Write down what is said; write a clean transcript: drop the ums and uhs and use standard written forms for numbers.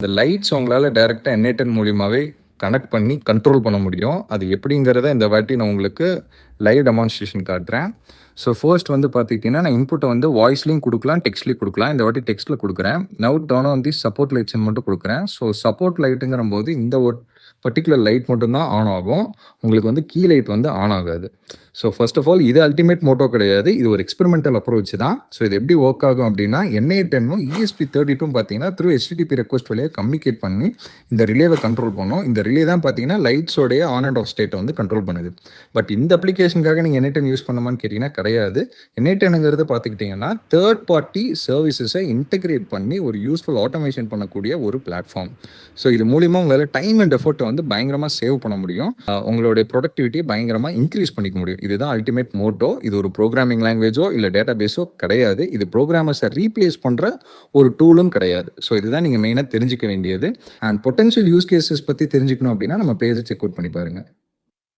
இந்த லைட்ஸ் உங்களால டைரக்ட்டா என்10 மூலியமாவே கனெக்ட் பண்ணி கண்ட்ரோல் பண்ண முடியும். அது எப்படிங்கிறத இந்த வாட்டி நான் உங்களுக்கு லைவ் டெமான்ஸ்ட்ரேஷன் காட்டுறேன். ஸோ ஃபர்ஸ்ட் வந்து பார்த்துக்கிட்டிங்கன்னா, நான் இன்புட்ட வந்து வாய்ஸ்லயும் குடுக்கலாம், டெக்ஸ்ட்லயும் குடுக்கலாம். இந்த வாட்டி டெக்ஸ்ட்ல குடுக்குறேன். Now turn on the support லைட்ஸ்ன்னு மட்டும் குடுக்குறேன். ஸோ சப்போர்ட் லைட்டுங்கிறம்போது இந்த ஒரு பர்ட்டிகுலர் லைட் மட்டும் தான் ஆன் ஆகும். உங்களுக்கு வந்து கீ லைட் வந்து ஆன் ஆகாது. ஸோ ஃபர்ஸ்ட் ஆஃப் ஆல் இது அல்டிமேட் மோட்டோ கிடையாது. இது ஒரு எக்ஸ்பெரிமெண்டல் அப்ரோச் தான். ஸோ இது எப்படி ஒர்க் ஆகும் அப்படின்னா, NA10ம் ESP32 பார்த்தீங்கன்னா த்ரூ HTTP ரெக்வெஸ்ட் வழியா கம்யூனிகேட் பண்ணி இந்த ரிலேவை கண்ட்ரோல் பண்ணும். இந்த ரிலே தான் பார்த்தீங்கன்னா லைட்ஸோடைய ஆன் அண்ட் ஆஃப் ஸ்டேட்டை வந்து கண்ட்ரோல் பண்ணுது. பட் இந்த அப்ளிகேஷனுக்காக நீங்கள் NA10 யூஸ் பண்ணுமான்னு கேட்டிங்கன்னா கிடையாது. NA10ங்கிறது பார்த்துக்கிட்டிங்கன்னா தேர்ட் பார்ட்டி சர்வீசஸை இன்டெகிரேட் பண்ணி ஒரு யூஸ்ஃபுல் ஆட்டோமேஷன் பண்ணக்கூடிய ஒரு பிளாட்ஃபார்ம். ஸோ இது மூலிமா உங்களால் டைம் அண்ட் எஃபர்ட்டை வந்து பயங்கரமாக சேவ் பண்ண முடியும். உங்களுடைய ப்ரொடக்டிவிட்டியை பயங்கரமாக இன்க்ரீஸ் பண்ணிக்க முடியும். இதுதான் அல்டிமேட் மோட்டோ. இது ஒரு ப்ரோக்ராமிங் லாங்குவேஜோ இல்லை டேட்டா பேஸோ கிடையாது. இது ப்ரோக்ராமர்ஸை ரீப்ளேஸ் பண்ணுற ஒரு டூலும் கிடையாது. ஸோ இதுதான் நீங்கள் மெயினாக தெரிஞ்சுக்க வேண்டியது. அண்ட் பொட்டன்ஷியல் யூஸ் கேசஸ் பற்றி தெரிஞ்சுக்கணும் அப்படின்னா நம்ம பேஜை செக் அவுட் பண்ணி பாருங்கள்.